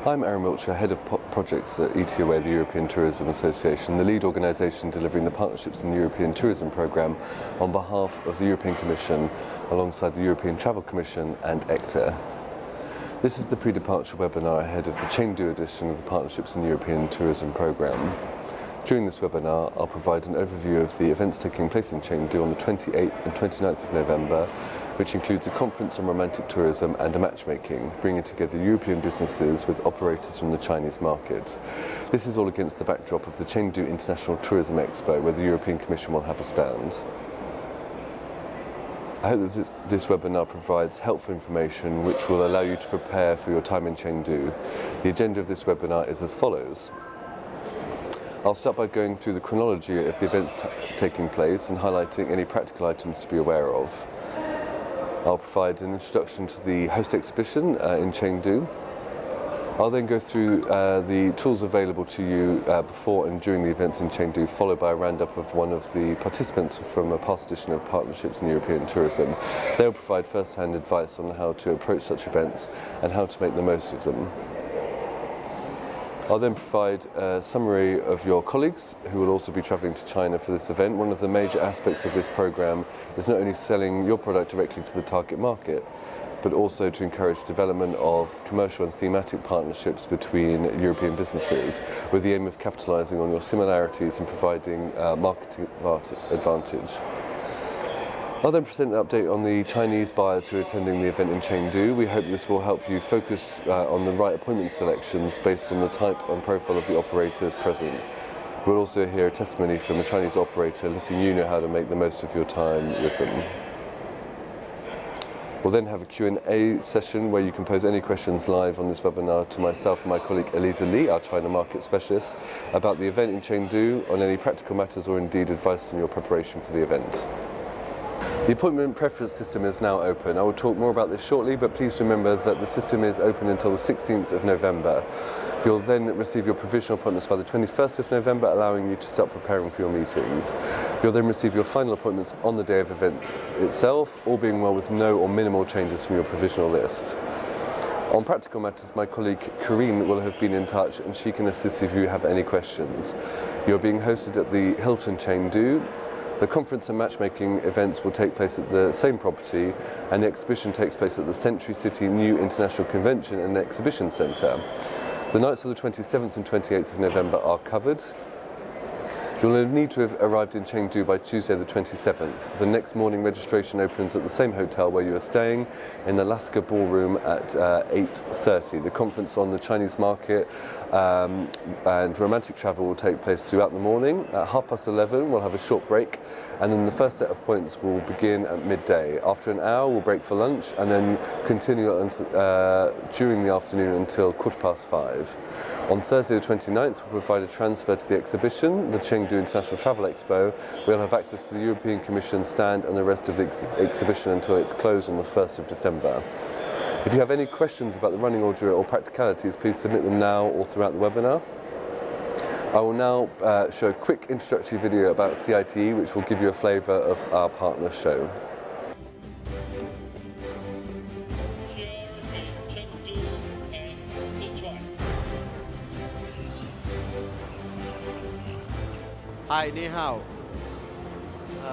I'm Aaron Wiltshire, Head of Projects at ETOA, the European Tourism Association, the lead organisation delivering the Partnerships in the European Tourism Programme on behalf of the European Commission, alongside the European Travel Commission and ETOA. This is the pre-departure webinar ahead of the Chengdu edition of the Partnerships in the European Tourism Programme. During this webinar, I'll provide an overview of the events taking place in Chengdu on the 28th and 29th of November, which includes a conference on romantic tourism and a matchmaking, bringing together European businesses with operators from the Chinese market. This is all against the backdrop of the Chengdu International Tourism Expo, where the European Commission will have a stand. I hope that this webinar provides helpful information which will allow you to prepare for your time in Chengdu. The agenda of this webinar is as follows. I'll start by going through the chronology of the events taking place and highlighting any practical items to be aware of. I'll provide an introduction to the host exhibition in Chengdu. I'll then go through the tools available to you before and during the events in Chengdu, followed by a roundup of one of the participants from a past edition of Partnerships in European Tourism. They'll provide first-hand advice on how to approach such events and how to make the most of them. I'll then provide a summary of your colleagues who will also be travelling to China for this event. One of the major aspects of this programme is not only selling your product directly to the target market, but also to encourage development of commercial and thematic partnerships between European businesses, with the aim of capitalising on your similarities and providing marketing advantage. I'll then present an update on the Chinese buyers who are attending the event in Chengdu. We hope this will help you focus on the right appointment selections based on the type and profile of the operators present. We'll also hear a testimony from a Chinese operator letting you know how to make the most of your time with them. We'll then have a Q&A session where you can pose any questions live on this webinar to myself and my colleague Elisa Lee, our China market specialist, about the event in Chengdu, on any practical matters or indeed advice in your preparation for the event. The appointment preference system is now open. I will talk more about this shortly, but please remember that the system is open until the 16th of November. You'll then receive your provisional appointments by the 21st of November, allowing you to start preparing for your meetings. You'll then receive your final appointments on the day of the event itself, all being well with no or minimal changes from your provisional list. On practical matters, my colleague Corinne will have been in touch and she can assist if you have any questions. You're being hosted at the Hilton Chengdu. The conference and matchmaking events will take place at the same property, and the exhibition takes place at the Century City New International Convention and Exhibition Centre. The nights of the 27th and 28th of November are covered. You'll need to have arrived in Chengdu by Tuesday the 27th. The next morning registration opens at the same hotel where you are staying, in the Lasker Ballroom at 8:30. The conference on the Chinese market and romantic travel will take place throughout the morning. At 11:30 we'll have a short break, and then the first set of points will begin at midday. After an hour we'll break for lunch and then continue during the afternoon until 5:15. On Thursday the 29th we'll provide a transfer to the exhibition, the Chengdu International Travel Expo. We'll have access to the European Commission stand and the rest of the exhibition until it's closed on the 1st of December. If you have any questions about the running order or practicalities, please submit them now or throughout the webinar. I will now show a quick introductory video about CITE, which will give you a flavour of our partner show. Hi, ni hao.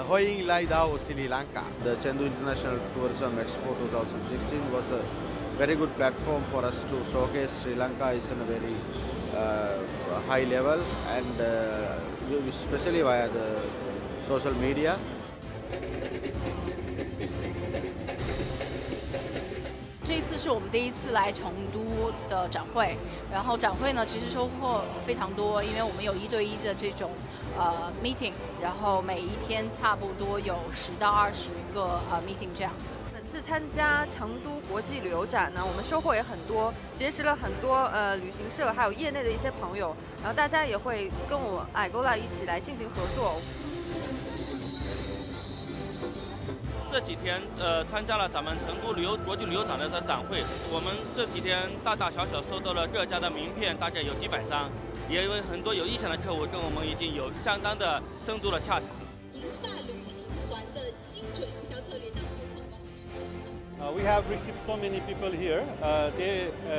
欢迎来到斯里兰卡. The Chengdu International Tourism Expo 2016 was a very good platform for us to showcase Sri Lanka is in a very high level, and especially via the social media. 这一次是我们第一次来成都的展会，然后展会呢其实收获非常多，因为我们有1对1的这种meeting， 然后每一天差不多有10到20个meeting 这样子。本次参加成都国际旅游展呢，我们收获也很多，结识了很多旅行社还有业内的一些朋友，然后大家也会跟我ETOA一起来进行合作。 这几天参加了咱们成都国际旅游展的展会，我们这几天大大小小收到了各家的名片，大概有几百张，也有很多有意向的客户跟我们已经有相当的深度的洽谈。银发旅行团的精准营销策略当中从王老师开始呢？ We have received so many people here.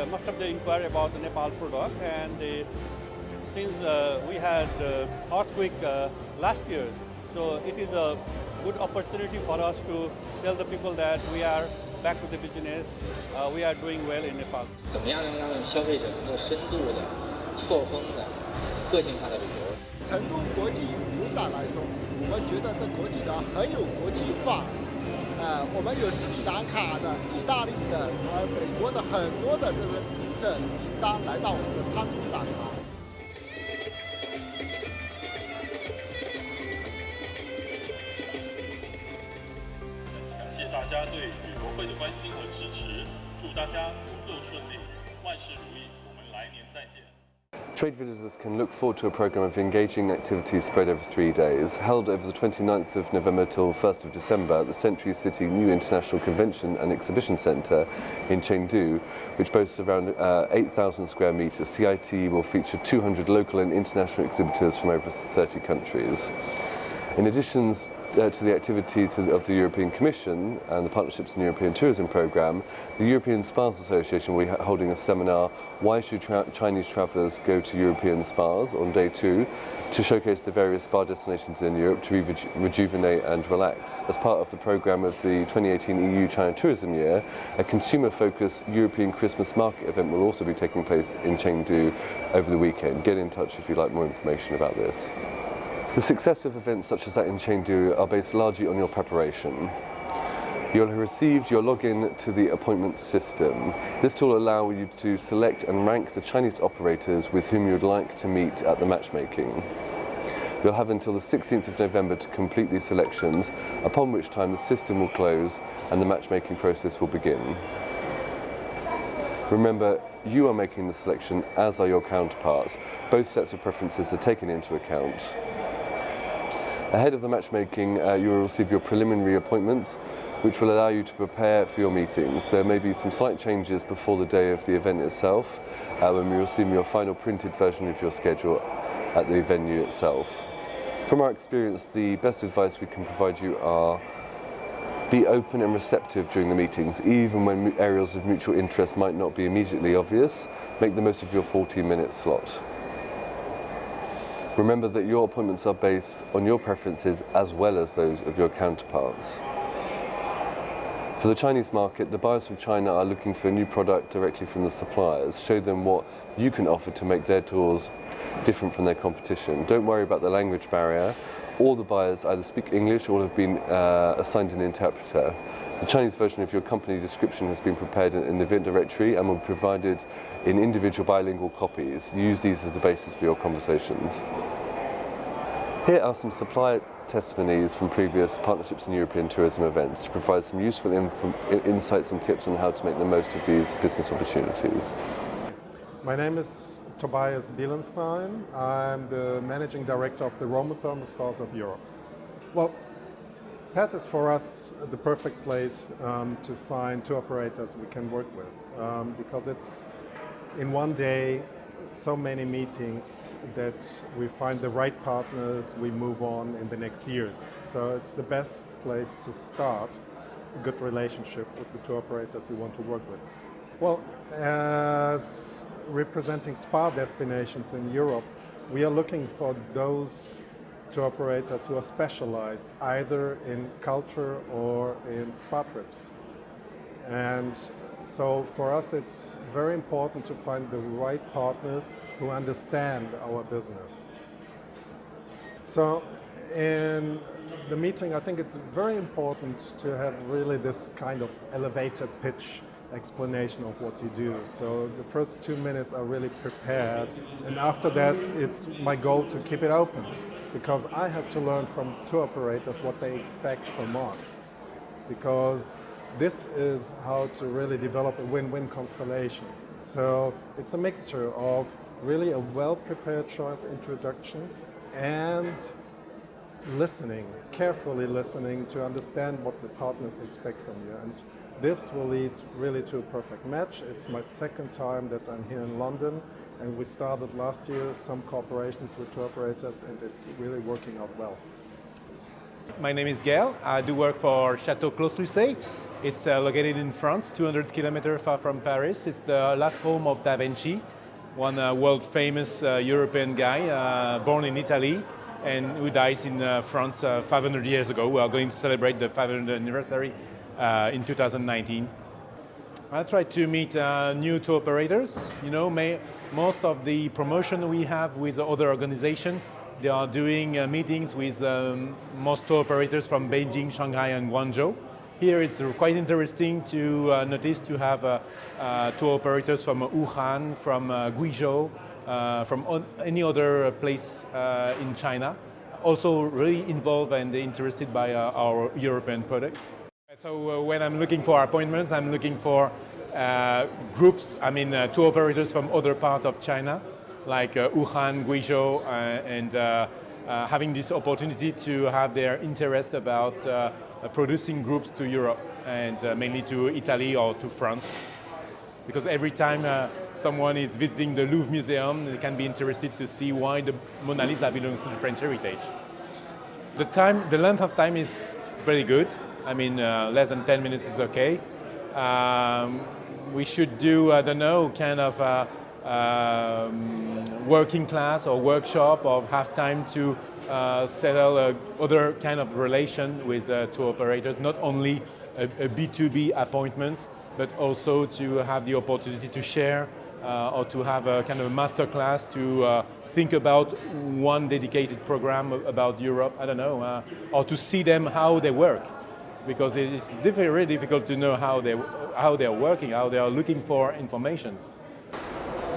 Most of them inquire about the Nepal product, and since we had earthquake last year, so it is a good opportunity for us to tell the people that we are back to the business. We are doing well in Nepal. 怎么样能让消费者能够深度的、错峰的、个性化的旅游？成都国际旅游展来说，我们觉得这国际的很有国际化。我们有斯里兰卡的、意大利的、美国的很多的这个旅行社、旅行商来到我们的参展展台。感谢大家对旅游会的关心和支持，祝大家工作顺利，万事如意，我们来年再见。 Trade visitors can look forward to a programme of engaging activities spread over 3 days, held over the 29th of November till 1st of December at the Century City New International Convention and Exhibition Centre in Chengdu, which boasts around 8,000 square metres. CIT will feature 200 local and international exhibitors from over 30 countries. In addition to the activity of the European Commission and the Partnerships in European Tourism Programme, the European Spas Association will be holding a seminar, Why Should Chinese Travellers Go to European Spas, on day 2, to showcase the various spa destinations in Europe to rejuvenate and relax. As part of the programme of the 2018 EU-China Tourism Year, a consumer-focused European Christmas market event will also be taking place in Chengdu over the weekend. Get in touch if you'd like more information about this. The success of events such as that in Chengdu are based largely on your preparation. You'll have received your login to the appointment system. This tool will allow you to select and rank the Chinese operators with whom you'd like to meet at the matchmaking. You'll have until the 16th of November to complete these selections, upon which time the system will close and the matchmaking process will begin. Remember, you are making the selection, as are your counterparts. Both sets of preferences are taken into account. Ahead of the matchmaking, you will receive your preliminary appointments, which will allow you to prepare for your meetings. There may be some slight changes before the day of the event itself, when we receive your final printed version of your schedule at the venue itself. From our experience, the best advice we can provide you are: be open and receptive during the meetings, even when areas of mutual interest might not be immediately obvious. Make the most of your 40-minute slot. Remember that your appointments are based on your preferences as well as those of your counterparts. For the Chinese market, the buyers from China are looking for a new product directly from the suppliers. Show them what you can offer to make their tours different from their competition. Don't worry about the language barrier. All the buyers either speak English or have been assigned an interpreter. The Chinese version of your company description has been prepared in the event directory and will be provided in individual bilingual copies. Use these as the basis for your conversations. Here are some supplier testimonies from previous Partnerships in European Tourism events to provide some useful insights and tips on how to make the most of these business opportunities. My name is Tobias Bielenstein. I'm the Managing Director of the Roman Thermal Spas of Europe. Well, PET is for us the perfect place to find tour operators we can work with because it's in one day so many meetings that we find the right partners, we move on in the next years. So it's the best place to start a good relationship with the tour operators you want to work with. Well, as representing spa destinations in Europe, we are looking for those tour operators who are specialized either in culture or in spa trips. And so for us it's very important to find the right partners who understand our business. So in the meeting, I think it's very important to have really this kind of elevator pitch explanation of what you do. So the first 2 minutes are really prepared, and after that it's my goal to keep it open, because I have to learn from tour operators what they expect from us, because this is how to really develop a win-win constellation. So it's a mixture of really a well-prepared short introduction and listening, carefully listening to understand what the partners expect from you. And this will lead really to a perfect match. It's my second time that I'm here in London, and we started last year some cooperations with tour operators, and it's really working out well. My name is Gail. I do work for Chateau Clos-Lucé. It's located in France, 200 kilometers far from Paris. It's the last home of Da Vinci, one world famous European guy born in Italy and who dies in France 500 years ago. We are going to celebrate the 500th anniversary in 2019. I try to meet new tour operators. You know, most of the promotion we have with other organizations, they are doing meetings with most tour operators from Beijing, Shanghai, and Guangzhou. Here it's quite interesting to notice to have tour operators from Wuhan, from Guizhou, from any other place in China, also really involved and interested by our European products. So when I'm looking for appointments, I'm looking for groups, tour operators from other parts of China, like Wuhan, Guizhou, and having this opportunity to have their interest about producing groups to Europe, and mainly to Italy or to France. Because every time someone is visiting the Louvre Museum, they can be interested to see why the Mona Lisa belongs to the French heritage. The length of time is pretty good. Less than 10 minutes is okay. We should do, I don't know, kind of working class or workshop, or have time to settle other kind of relation with tour operators, not only a B2B appointments, but also to have the opportunity to share or to have a kind of a master class to think about one dedicated program about Europe, I don't know, or to see them how they work. Because it is very difficult to know how they're working, how they are looking for information.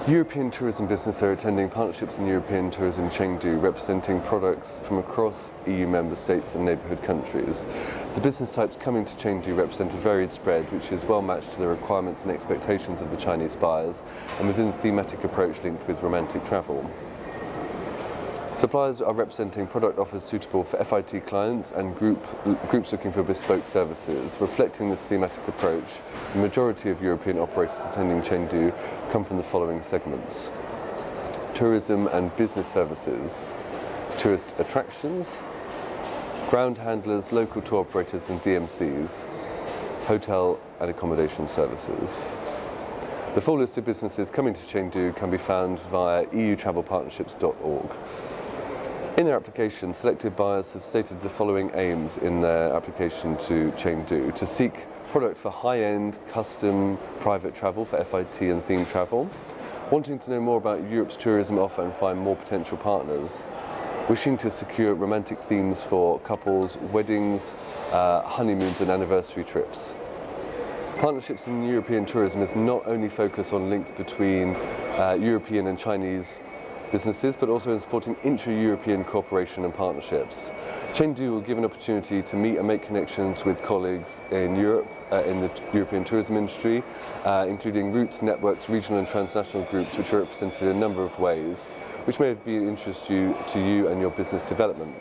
European tourism business are attending partnerships in European tourism Chengdu, representing products from across EU member states and neighbourhood countries. The business types coming to Chengdu represent a varied spread, which is well matched to the requirements and expectations of the Chinese buyers, and within the thematic approach linked with romantic travel. Suppliers are representing product offers suitable for FIT clients and groups looking for bespoke services. Reflecting this thematic approach, the majority of European operators attending Chengdu come from the following segments: tourism and business services, tourist attractions, ground handlers, local tour operators and DMCs, hotel and accommodation services. The full list of businesses coming to Chengdu can be found via eutravelpartnerships.org. In their application, selected buyers have stated the following aims in their application to Chengdu: to seek product for high-end, custom, private travel for FIT and theme travel, wanting to know more about Europe's tourism offer and find more potential partners, wishing to secure romantic themes for couples, weddings, honeymoons and anniversary trips. Partnerships in European tourism is not only focused on links between European and Chinese businesses, but also in supporting intra-European cooperation and partnerships. Chengdu will give an opportunity to meet and make connections with colleagues in Europe, in the European tourism industry, including routes, networks, regional and transnational groups, which are represented in a number of ways, which may be of interest to you and your business development.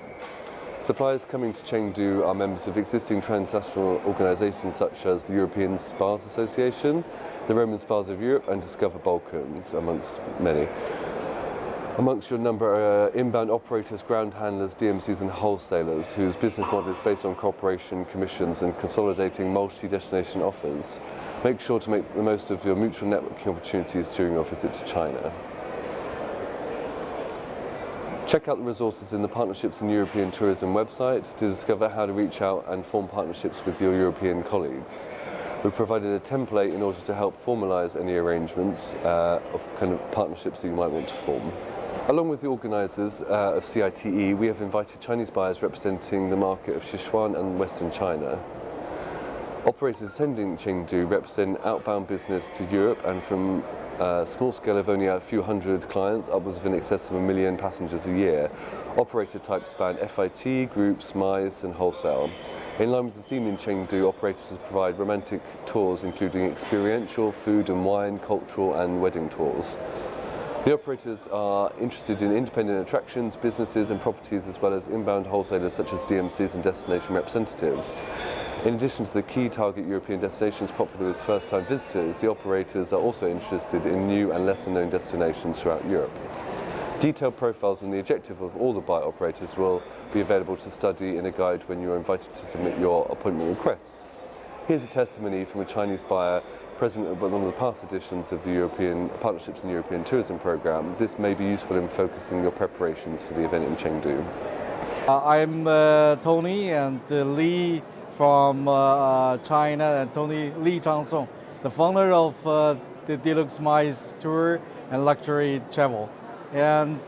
Suppliers coming to Chengdu are members of existing transnational organisations such as the European Spas Association, the Roman Spas of Europe and Discover Balkans, amongst many. Amongst your number are inbound operators, ground handlers, DMCs and wholesalers whose business model is based on cooperation, commissions and consolidating multi-destination offers. Make sure to make the most of your mutual networking opportunities during your visit to China. Check out the resources in the Partnerships in European Tourism website to discover how to reach out and form partnerships with your European colleagues. We've provided a template in order to help formalise any arrangements of kind of partnerships that you might want to form. Along with the organisers of CITE, we have invited Chinese buyers representing the market of Sichuan and Western China. Operators attending Chengdu represent outbound business to Europe, and from a small scale of only a few hundred clients upwards of in excess of 1 million passengers a year. Operator types span FIT, groups, MICE and wholesale. In line with the theme in Chengdu, operators provide romantic tours including experiential, food and wine, cultural and wedding tours. The operators are interested in independent attractions, businesses and properties, as well as inbound wholesalers such as DMCs and destination representatives. In addition to the key target European destinations popular with first-time visitors, the operators are also interested in new and lesser-known destinations throughout Europe. Detailed profiles and the objective of all the buyer operators will be available to study in a guide when you are invited to submit your appointment requests. Here's a testimony from a Chinese buyer present at one of the past editions of the European Partnerships and European Tourism Programme. This may be useful in focusing your preparations for the event in Chengdu. I'm Tony and Lee from China, and Tony Lee Changsong, the founder of the Deluxe Mice Tour and Luxury Travel. And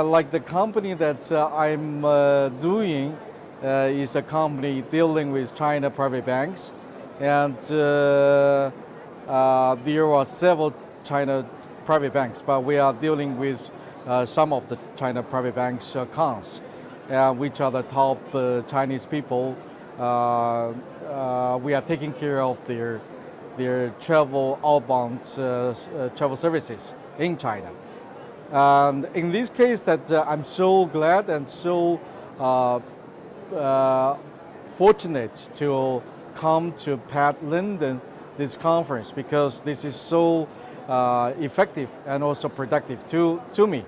like the company that I'm doing is a company dealing with China private banks, and there are several China private banks, but we are dealing with some of the China private banks accounts, which are the top Chinese people. We are taking care of their travel outbound travel services in China. And in this case, that I'm so glad and so fortunate to come to Pat Linden this conference, because this is so effective and also productive to me.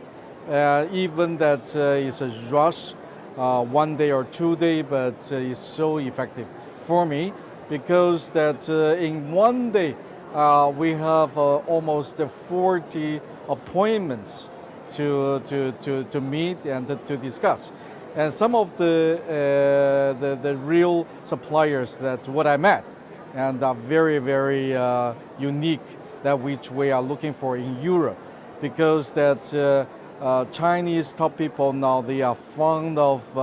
Even that it's a rush, 1 day or 2 days, but it's so effective for me, because that in 1 day we have almost 40 appointments to meet and to discuss. And some of the real suppliers that what I met, and are very, very unique, that which we are looking for in Europe, because that Chinese top people now, they are fond of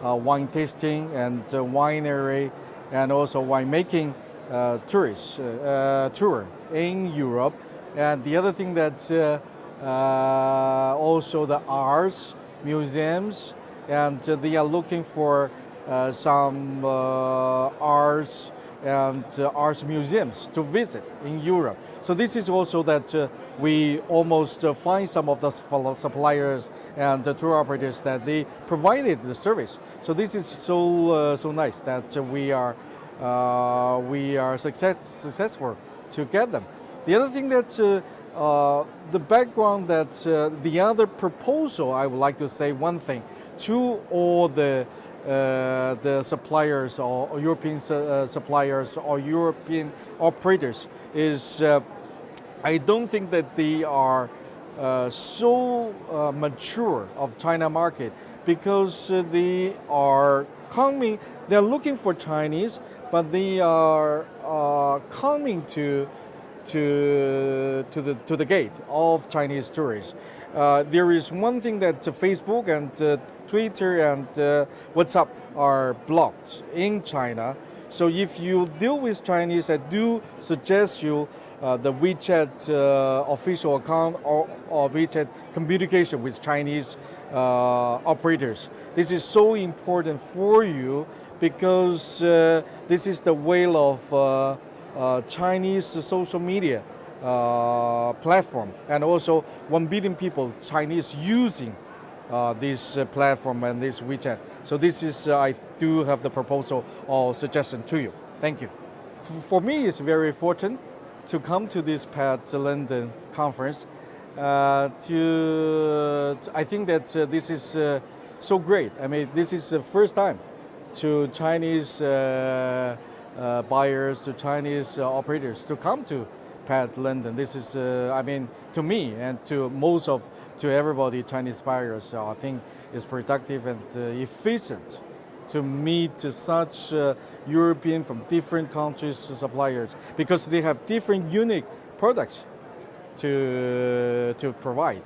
wine tasting and winery, and also winemaking tour in Europe. And the other thing that also the arts, museums, and they are looking for some arts and arts museums to visit in Europe. So this is also that we almost find some of the suppliers and the tour operators that they provided the service. So this is so nice that we are successful to get them. The other thing that the background that the other proposal, I would like to say one thing to all the suppliers or European suppliers or European operators is I don't think that they are so mature of China market, because they are coming, they're looking for Chinese, but they are coming to the gate of Chinese tourists. There is one thing that Facebook and Twitter and WhatsApp are blocked in China. So if you deal with Chinese, I do suggest you the WeChat official account or WeChat communication with Chinese operators. This is so important for you, because this is the way of Chinese social media platform, and also 1 billion people Chinese using this platform and this WeChat. So this is I do have the proposal or suggestion to you. Thank you. For me, it's very fortunate to come to this Pat Linden conference. I think that this is so great. I mean, this is the first time to Chinese buyers, to Chinese operators to come to Pat Linden. This is, I mean, to me and to everybody, Chinese buyers, I think is productive and efficient to meet such European from different countries suppliers, because they have different unique products to provide.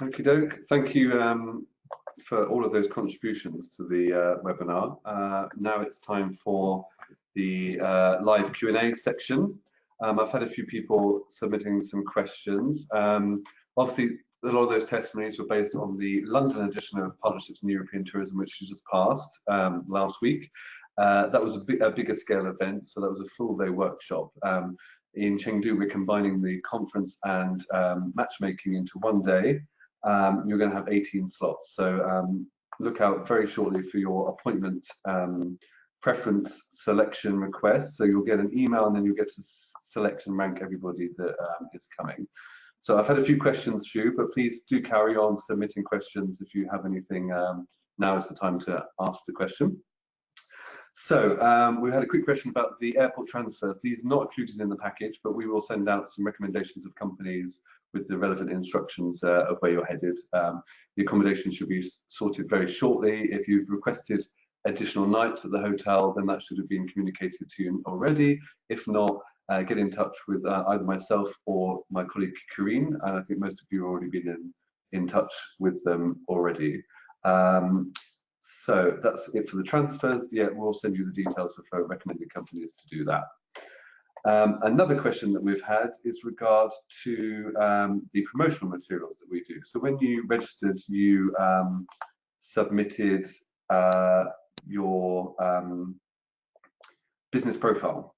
Okie doke. Thank you for all of those contributions to the webinar. Now it's time for the live Q&A section. I've had a few people submitting some questions. Obviously, a lot of those testimonies were based on the London edition of Partnerships in European Tourism, which you just passed last week. That was a bigger scale event, so that was a full day workshop. In Chengdu, we're combining the conference and matchmaking into 1 day. You're going to have 18 slots. So look out very shortly for your appointment preference selection request. So you'll get an email and then you'll get to select and rank everybody that is coming. So I've had a few questions for you, but please do carry on submitting questions if you have anything. Now is the time to ask the question. So we had a quick question about the airport transfers. These are not included in the package, but we will send out some recommendations of companies with the relevant instructions of where you're headed. The accommodation should be sorted very shortly. If you've requested additional nights at the hotel, then that should have been communicated to you already. If not, get in touch with either myself or my colleague Karine, and I think most of you have already been in touch with them already. So that's it for the transfers. Yeah, we'll send you the details for recommended companies to do that. Another question that we've had is regard to the promotional materials that we do. So when you registered, you submitted your business profile.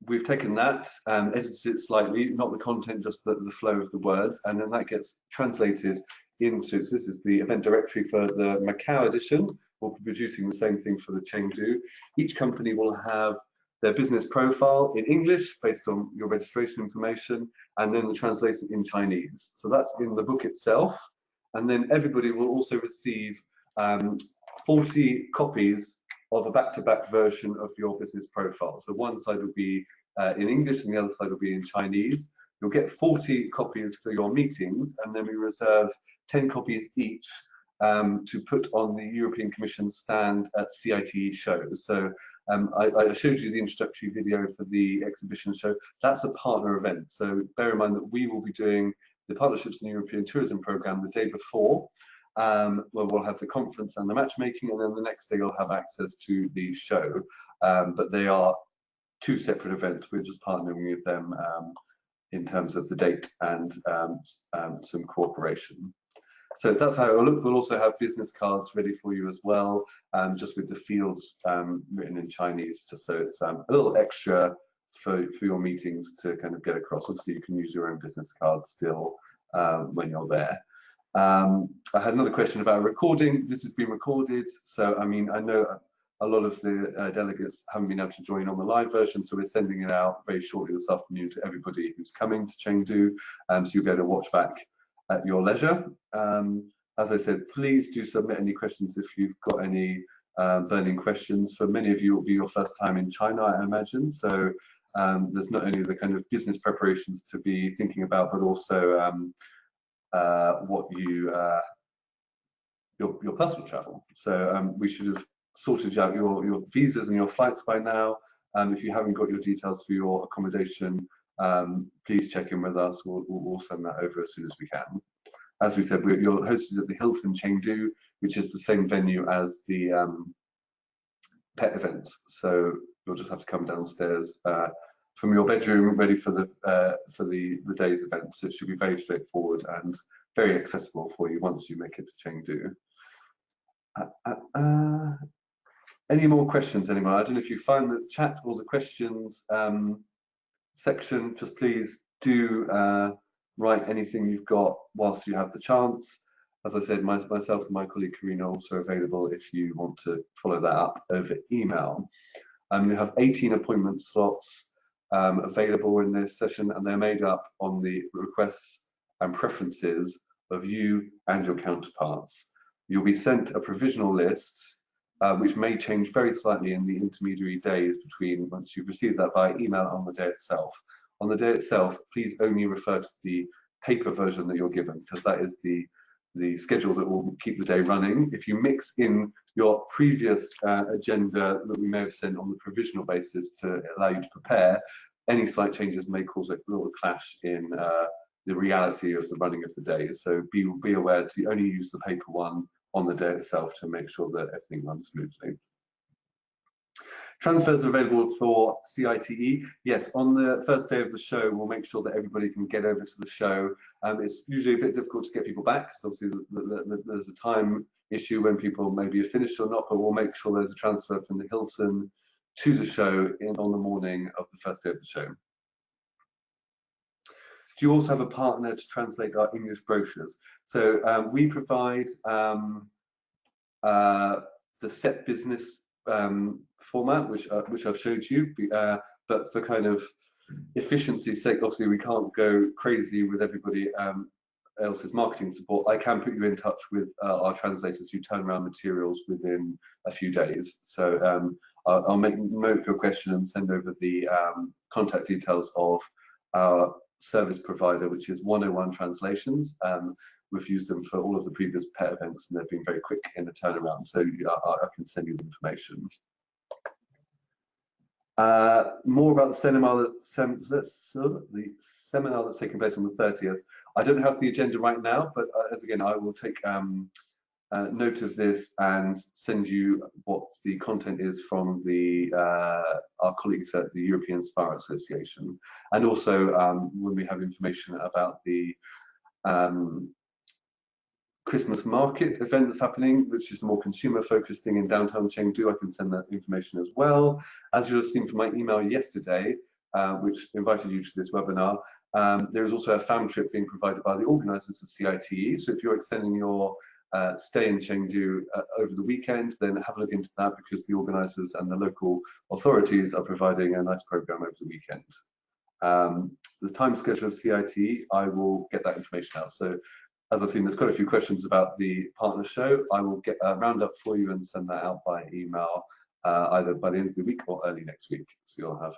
We've taken that and edited it slightly, not the content, just the flow of the words, and then that gets translated into, so this is the event directory for the Macau edition. We'll be producing the same thing for the Chengdu. Each company will have their business profile in English based on your registration information, and then the translation in Chinese. So that's in the book itself, and then everybody will also receive 40 copies of a back-to-back version of your business profile. So one side will be in English and the other side will be in Chinese. You'll get 40 copies for your meetings, and then we reserve 10 copies each to put on the European Commission stand at CITE shows. So I showed you the introductory video for the exhibition show. That's a partner event. So bear in mind that we will be doing the Partnerships in the European Tourism Programme the day before, where we'll have the conference and the matchmaking, and then the next day you'll have access to the show. But they are two separate events. We're just partnering with them in terms of the date and some cooperation. So that's how it will look. We'll also have business cards ready for you as well, just with the fields written in Chinese, just so it's a little extra for your meetings to kind of get across. Obviously, you can use your own business cards still when you're there. I had another question about recording. This has been recorded, so I mean, I know a lot of the delegates haven't been able to join on the live version, so we're sending it out very shortly this afternoon to everybody who's coming to Chengdu, so you'll be able to watch back at your leisure. As I said, please do submit any questions if you've got any burning questions. For many of you, it will be your first time in China, I imagine, so there's not only the kind of business preparations to be thinking about, but also what your personal travel. So we should have sorted out your visas and your flights by now. If you haven't got your details for your accommodation, please check in with us. We'll send that over as soon as we can. As we said, you're hosted at the Hilton Chengdu, which is the same venue as the pet events. So you'll just have to come downstairs from your bedroom, ready for the day's event. So it should be very straightforward and very accessible for you once you make it to Chengdu. Any more questions, anyone? I don't know if you find the chat or the questions section. Just please do write anything you've got whilst you have the chance. As I said, myself and my colleague Karine are also available if you want to follow that up over email. We have 18 appointment slots available in this session, and they're made up on the requests and preferences of you and your counterparts. You'll be sent a provisional list, which may change very slightly in the intermediary days between once you've received that by email on the day itself. On the day itself, please only refer to the paper version that you're given, because that is the schedule that will keep the day running. If you mix in your previous agenda that we may have sent on the provisional basis to allow you to prepare, any slight changes may cause a little clash in the reality of the running of the day. So be aware to only use the paper one on the day itself to make sure that everything runs smoothly. Transfers are available for CITE. Yes, on the first day of the show, we'll make sure that everybody can get over to the show. It's usually a bit difficult to get people back, because obviously there's a time issue when people maybe are finished or not, but we'll make sure there's a transfer from the Hilton to the show on the morning of the first day of the show. Do you also have a partner to translate our English brochures? So we provide the set business format, which I've showed you, but for kind of efficiency's sake, obviously we can't go crazy with everybody else's marketing support. I can put you in touch with our translators who turn around materials within a few days. So I'll make note of your question and send over the contact details of our service provider, which is 101 Translations. We've used them for all of the previous PET events and they've been very quick in the turnaround, so I can send you the information. More about the seminar, that's taking place on the 30th. I don't have the agenda right now, but as again, I will take note of this and send you what the content is from our colleagues at the European Supplier Association, and also when we have information about the Christmas market event that's happening, which is a more consumer-focused thing in downtown Chengdu. I can send that information as well. As you'll have seen from my email yesterday, which invited you to this webinar, there is also a fam trip being provided by the organisers of CITE. So if you're extending your stay in Chengdu over the weekend, then have a look into that, because the organisers and the local authorities are providing a nice programme over the weekend. The time schedule of CITE, I will get that information out. So as I've seen, there's quite a few questions about the partner show. I will get a roundup for you and send that out by email either by the end of the week or early next week. So you'll have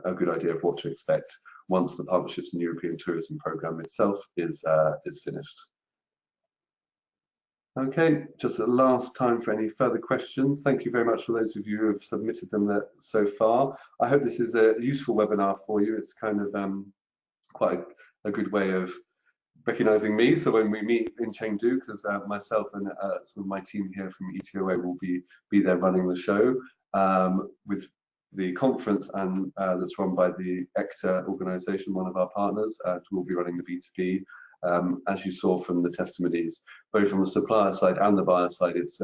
a good idea of what to expect once the Partnerships and European Tourism Programme itself is finished. Okay, just the last time for any further questions. Thank you very much for those of you who have submitted them so far. I hope this is a useful webinar for you. It's kind of quite a good way of recognizing me. So when we meet in Chengdu, because myself and some of my team here from ETOA will be there running the show, with the conference and that's run by the ETOA organization, one of our partners, will be running the B2B. As you saw from the testimonies, both from the supplier side and the buyer side, it's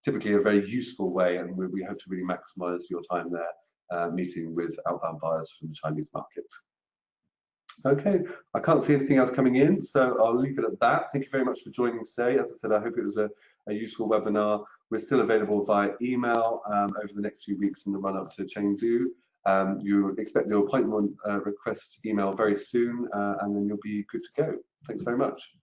typically a very useful way, and we hope to really maximize your time there meeting with outbound buyers from the Chinese market. Okay, I can't see anything else coming in, so I'll leave it at that. Thank you very much for joining today. As I said, I hope it was a useful webinar. We're still available via email over the next few weeks in the run-up to Chengdu. You expect your appointment request email very soon, and then you'll be good to go. Thanks very much.